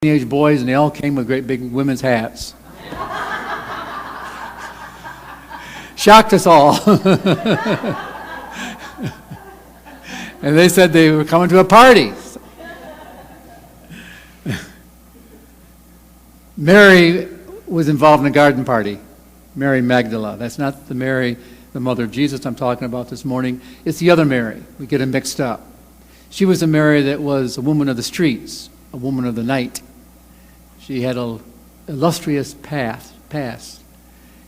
teenage boys, and they all came with great big women's hats. Shocked us all. And they said they were coming to a party. Mary was involved in a garden party. Mary Magdalene. That's not the Mary, the mother of Jesus I'm talking about this morning. It's the other Mary. We get it mixed up. She was a Mary that was a woman of the streets, a woman of the night. She had an illustrious past.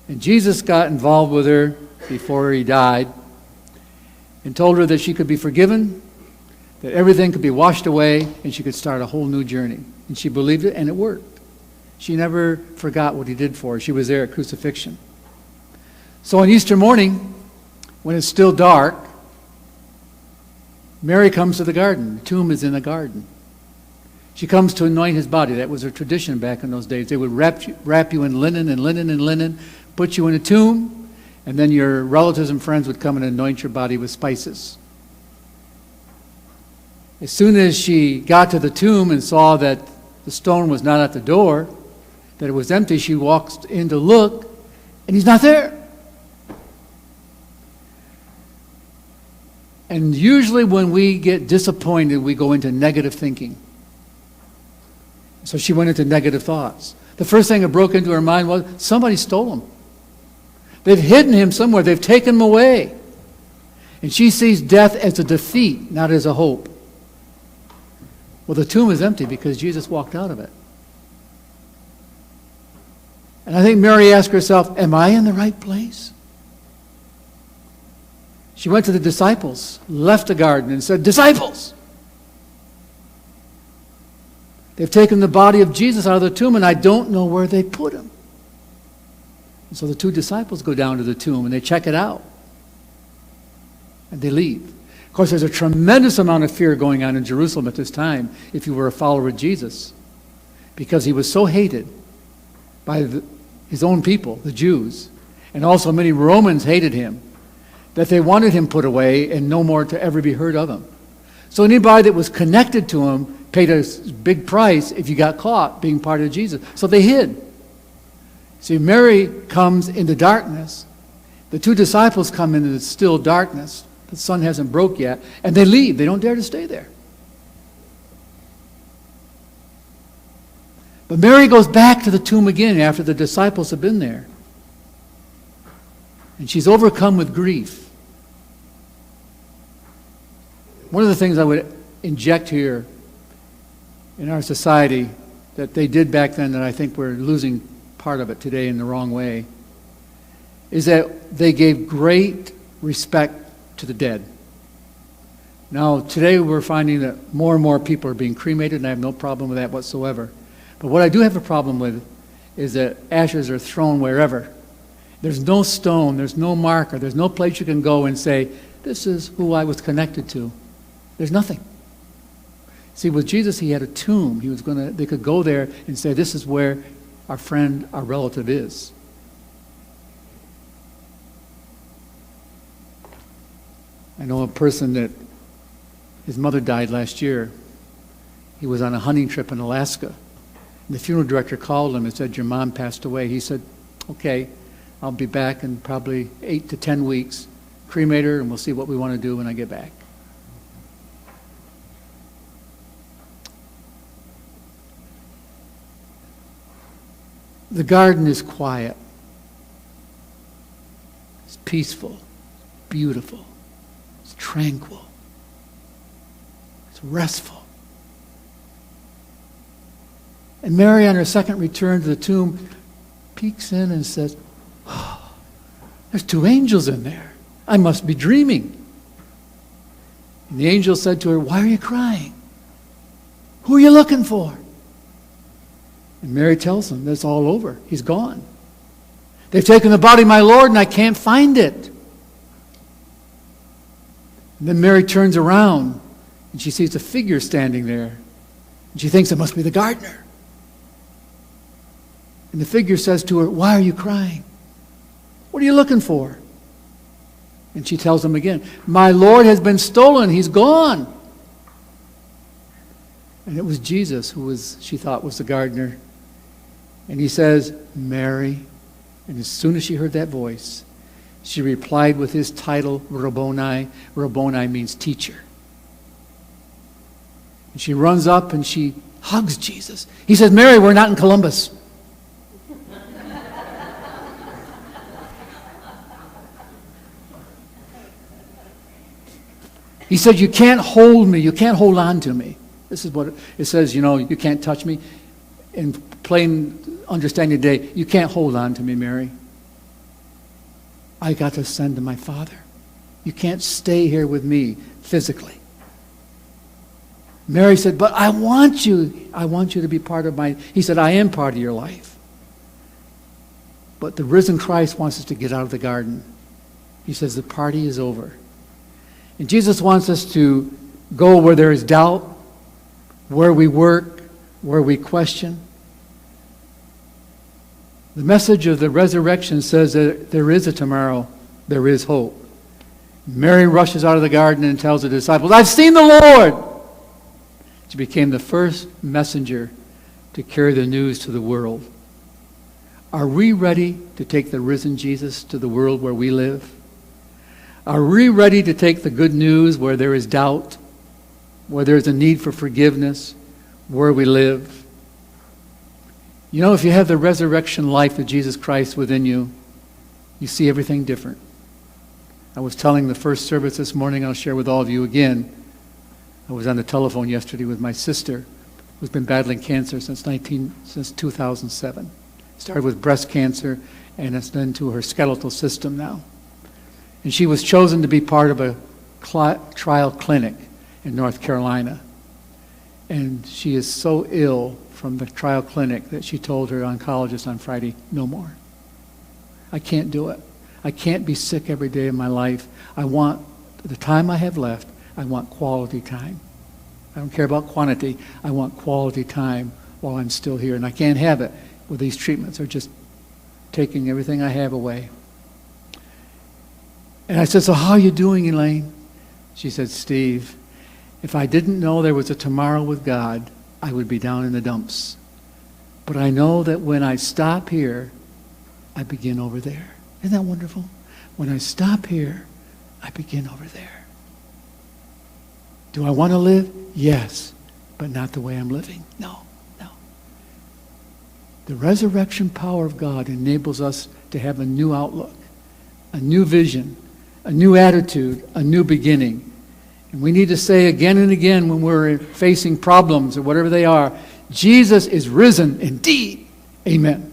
And Jesus got involved with her before he died and told her that she could be forgiven, that everything could be washed away, and she could start a whole new journey. And she believed it, and it worked. She never forgot what he did for her. She was there at crucifixion. So on Easter morning, when it's still dark, Mary comes to the garden. The tomb is in the garden. She comes to anoint his body. That was her tradition back in those days. They would wrap you in linen, put you in a tomb, and then your relatives and friends would come and anoint your body with spices. As soon as she got to the tomb and saw that the stone was not at the door, that it was empty, she walks in to look, and he's not there. And usually when we get disappointed, we go into negative thinking. So she went into negative thoughts. The first thing that broke into her mind was, somebody stole him. They've hidden him somewhere. They've taken him away. And she sees death as a defeat, not as a hope. Well, the tomb is empty because Jesus walked out of it. And I think Mary asked herself, am I in the right place? She went to the disciples, left the garden, and said, disciples! They've taken the body of Jesus out of the tomb, and I don't know where they put him. And so the two disciples go down to the tomb, and they check it out. And they leave. Of course, there's a tremendous amount of fear going on in Jerusalem at this time if you were a follower of Jesus, because he was so hated by his own people, the Jews, and also many Romans hated him, that they wanted him put away and no more to ever be heard of him. So anybody that was connected to him paid a big price if you got caught being part of Jesus. So they hid. See, Mary comes into darkness. The two disciples come into the still darkness. The sun hasn't broke yet. And they leave. They don't dare to stay there. But Mary goes back to the tomb again after the disciples have been there. And she's overcome with grief. One of the things I would inject here in our society that they did back then that I think we're losing part of it today in the wrong way is that they gave great respect to the dead. Now, today we're finding that more and more people are being cremated, and I have no problem with that whatsoever. But what I do have a problem with is that ashes are thrown wherever. There's no stone, there's no marker, there's no place you can go and say, this is who I was connected to. There's nothing. See, with Jesus, he had a tomb. They could go there and say, this is where our friend, our relative is. I know a person that his mother died last year. He was on a hunting trip in Alaska. And the funeral director called him and said, your mom passed away. He said, okay, I'll be back in probably 8 to 10 weeks. Cremate her, and we'll see what we want to do when I get back. The garden is quiet. It's peaceful, beautiful, it's tranquil, it's restful. And Mary, on her second return to the tomb, peeks in and says, oh, there's two angels in there. I must be dreaming. And the angel said to her, why are you crying? Who are you looking for? And Mary tells him that's all over. He's gone. They've taken the body of my Lord, and I can't find it. And then Mary turns around, and she sees a figure standing there. And she thinks it must be the gardener. And the figure says to her, why are you crying? What are you looking for? And she tells him again, my Lord has been stolen. He's gone. And it was Jesus who she thought was the gardener. And he says, "Mary." And as soon as she heard that voice, she replied with his title, Rabboni. Rabboni means teacher. And she runs up and she hugs Jesus. He says, "Mary, we're not in Columbus." He said, "You can't hold me. You can't hold on to me." This is what it says, you can't touch me. In plain understanding today, you can't hold on to me, Mary. I got to ascend to my Father. You can't stay here with me physically. Mary said, "But I want you to be part of my..." He said, "I am part of your life." But the risen Christ wants us to get out of the garden. He says the party is over. And Jesus wants us to go where there is doubt, where we work, where we question. The message of the resurrection says that there is a tomorrow, there is hope. Mary rushes out of the garden and tells the disciples, "I've seen the Lord!" She became the first messenger to carry the news to the world. Are we ready to take the risen Jesus to the world where we live? Are we ready to take the good news where there is doubt, where there is a need for forgiveness, where we live? If you have the resurrection life of Jesus Christ within you, you see everything different. I was telling the first service this morning, I'll share with all of you again. I was on the telephone yesterday with my sister, who's been battling cancer since 2007. Started with breast cancer, and it's then to her skeletal system now. And she was chosen to be part of a trial clinic in North Carolina. And she is so ill from the trial clinic that she told her oncologist on Friday, "No more. I can't do it. I can't be sick every day of my life. I want the time I have left, I want quality time. I don't care about quantity. I want quality time while I'm still here. And I can't have it with these treatments. They're just taking everything I have away." And I said, "So how are you doing, Elaine?" She said, "Steve, if I didn't know there was a tomorrow with God, I would be down in the dumps. But I know that when I stop here, I begin over there." Isn't that wonderful? When I stop here, I begin over there. Do I want to live? Yes, but not the way I'm living. No. The resurrection power of God enables us to have a new outlook, a new vision, a new attitude, a new beginning. And we need to say again and again when we're facing problems or whatever they are, Jesus is risen indeed. Amen.